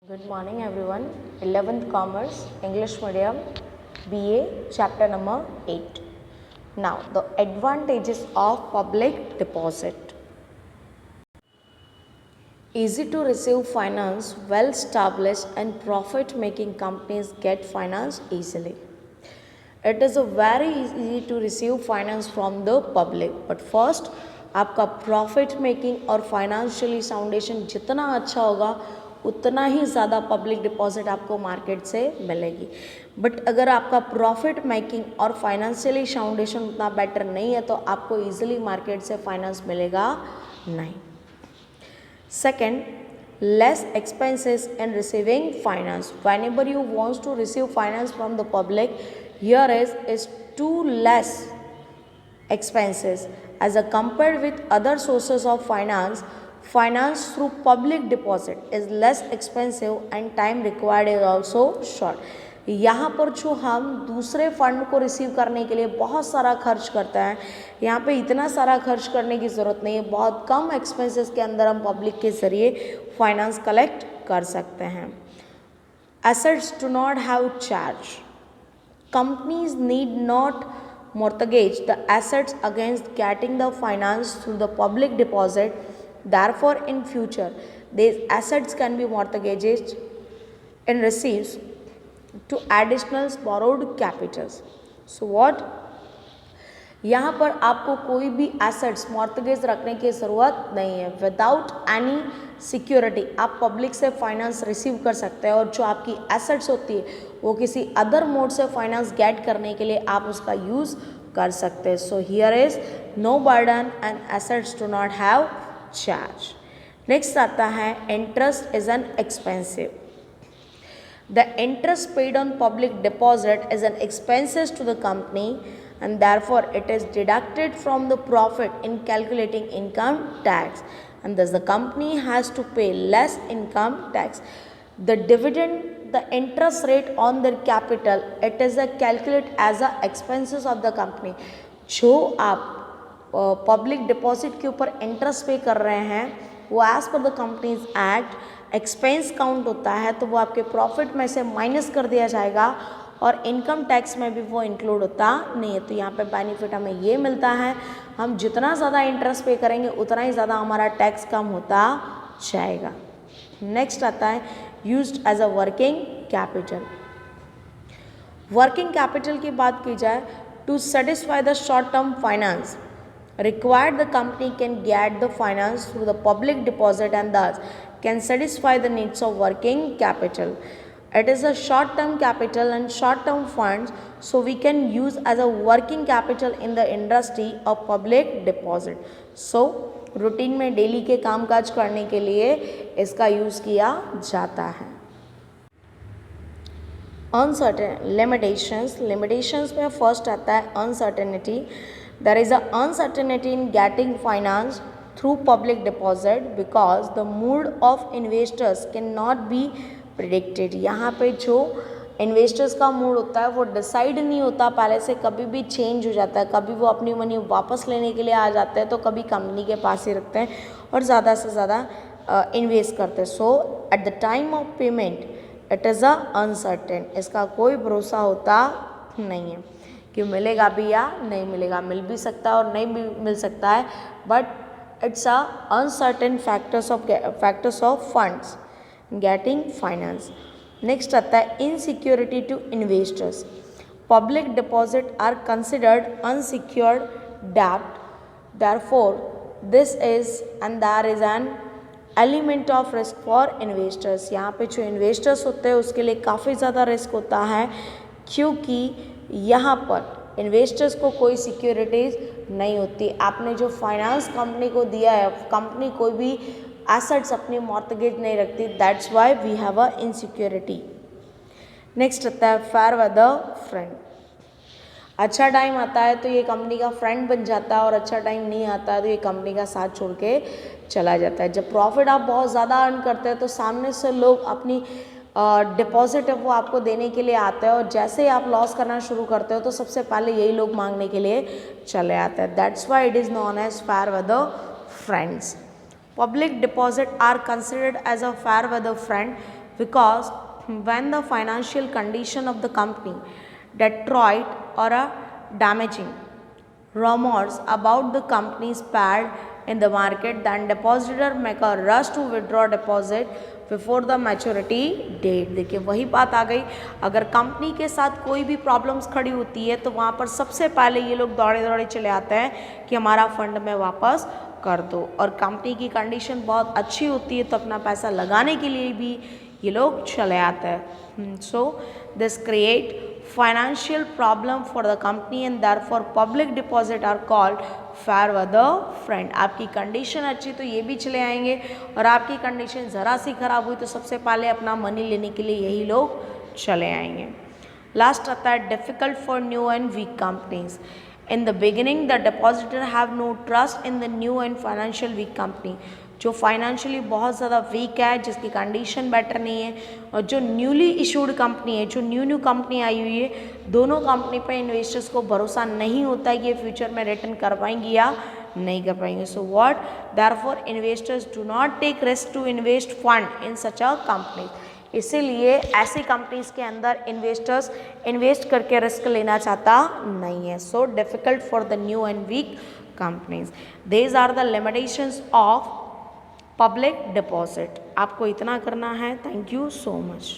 Good morning everyone. 11th Commerce English Medium BA chapter number 8. Now the advantages of public deposit. Easy to receive finance. Well established and profit making companies get finance easily. It is a very easy to receive finance from the public, but first आपका profit making और financially foundation जितना अच्छा होगा उतना ही ज़्यादा public deposit आपको market से मिलेगी. बट अगर आपका प्रॉफिट मेकिंग और फाइनेंशियली फाउंडेशन उतना बेटर नहीं है तो आपको इजीली मार्केट से फाइनेंस मिलेगा नहीं. Second, less expenses in receiving finance. Whenever you want to receive finance from the public, here is too less expenses as compared with other sources of finance. Finance through public deposit is less expensive and time required is also short. यहाँ पर जो हम दूसरे fund को receive करने के लिए बहुत सारा खर्च करते हैं, यहाँ पे इतना सारा खर्च करने की ज़रूरत नहीं है. बहुत कम एक्सपेंसेस के अंदर हम पब्लिक के ज़रिए फाइनेंस कलेक्ट कर सकते हैं. Assets do not have charge. Companies need not mortgage the assets against getting the finance through the public deposit. Therefore, in future, these assets can be mortgaged and received to additional borrowed capitals. So what? यहाँ पर आपको कोई भी assets mortgage रखने की ज़रूरत नहीं है. विदाउट एनी सिक्योरिटी आप पब्लिक से फाइनेंस रिसीव कर सकते हैं और जो आपकी एसेट्स होती है वो किसी अदर मोड से फाइनेंस गेट करने के लिए आप उसका यूज़ कर सकते हैं. So here is no burden and assets do not have charge. Next आता है interest is an expensive. The interest paid on public deposit is an expenses to the company and therefore it is deducted from the profit in calculating income tax, and thus the company has to pay less income tax. The dividend, the interest rate on their capital, it is a calculate as a expenses of the company. जो आप public deposit के ऊपर interest पे कर रहे हैं वो as per the Companies Act expense count होता है, तो वो आपके प्रॉफिट में से माइनस कर दिया जाएगा और इनकम टैक्स में भी वो इंक्लूड होता नहीं है. तो यहाँ पे बेनिफिट हमें ये मिलता है, हम जितना ज़्यादा इंटरेस्ट पे करेंगे उतना ही ज़्यादा हमारा टैक्स कम होता जाएगा. नेक्स्ट आता है used as a working capital. Working capital की बात की जाए, to satisfy the short term finance required, the company can get the finance through the public deposit and thus can satisfy the needs of working capital. It is a short term capital and short term funds, so we can use as a working capital in the industry of public deposit. So routine में daily के काम काज करने के लिए इसका use किया जाता है. Uncertain limitations. लिमिटेशंस में फर्स्ट आता है uncertainty. There is an uncertainty in getting finance through public deposit because the mood of investors cannot be predicted. यहाँ पे जो इन्वेस्टर्स का मूड होता है वो डिसाइड नहीं होता पहले से, कभी भी चेंज हो जाता है. कभी वो अपनी मनी वापस लेने के लिए आ जाते हैं तो कभी कंपनी के पास ही रखते हैं और ज़्यादा से ज़्यादा इन्वेस्ट करते हैं. So at the time of payment it is a uncertain. इसका कोई भरोसा होता नहीं है कि मिलेगा भी या नहीं मिलेगा. मिल भी सकता है और नहीं भी मिल सकता है, but it's a uncertain factors of funds getting finance. Next आता है insecurity to investors. Public deposit are considered unsecured डेब्ट. Therefore this is and there is an element of risk for investors. यहाँ पे जो इन्वेस्टर्स होते हैं उसके लिए काफ़ी ज़्यादा रिस्क होता है क्योंकि यहाँ पर इन्वेस्टर्स को कोई सिक्योरिटीज़ नहीं होती. आपने जो फाइनेंस कंपनी को दिया है, कंपनी कोई भी एसेट्स अपनी मॉर्टगेज नहीं रखती. That's why we have a insecurity. Next आता है फेयर वेदर फ्रेंड. अच्छा टाइम आता है तो ये कंपनी का फ्रेंड बन जाता है और अच्छा टाइम नहीं आता है तो ये कंपनी का साथ छोड़ के चला जाता है. जब प्रॉफिट आप बहुत ज़्यादा अर्न करते हैं तो सामने से लोग अपनी डिपॉजिट है वो आपको देने के लिए आते हैं और जैसे ही आप लॉस करना शुरू करते हो तो सबसे पहले यही लोग मांगने के लिए चले आते हैं. That's why it is known as fair weather friends. Public deposit are considered as a fair weather friend because when the financial condition of the company deteriorate or damaging rumors about the company's bad in the market, then depositor make a rush to withdraw deposit before the maturity date. देखिए वही बात आ गई, अगर company के साथ कोई भी problems खड़ी होती है तो वहाँ पर सबसे पहले ये लोग दौड़े दौड़े चले आते हैं कि हमारा फंड में वापस कर दो, और कंपनी की कंडीशन बहुत अच्छी होती है तो अपना पैसा लगाने के लिए भी ये लोग चले आते हैं। So this create financial problem for the company and therefore public deposit are called fair weather friend। आपकी कंडीशन अच्छी तो ये भी चले आएंगे, और आपकी कंडीशन ज़रा सी खराब हुई तो सबसे पहले अपना मनी लेने के लिए यही लोग चले आएंगे। लास्ट आता है difficult for new and weak companies. In the beginning the depositor have no trust in the new and financial weak company. जो फाइनेंशियली बहुत ज़्यादा वीक है, जिसकी कंडीशन बेटर नहीं है, और जो न्यूली इशूड कंपनी है, जो न्यू कंपनी आई हुई है, दोनों कंपनी पर इन्वेस्टर्स को भरोसा नहीं होता है कि ये फ्यूचर में रिटर्न कर पाएंगी या नहीं कर पाएंगे। So what therefore investors do not take risk to invest fund in such a company. इसीलिए ऐसी कंपनीज के अंदर इन्वेस्टर्स इन्वेस्ट करके रिस्क लेना चाहता नहीं है। So difficult for the new and weak companies. These are the limitations of public deposit. आपको इतना करना है। Thank you so much.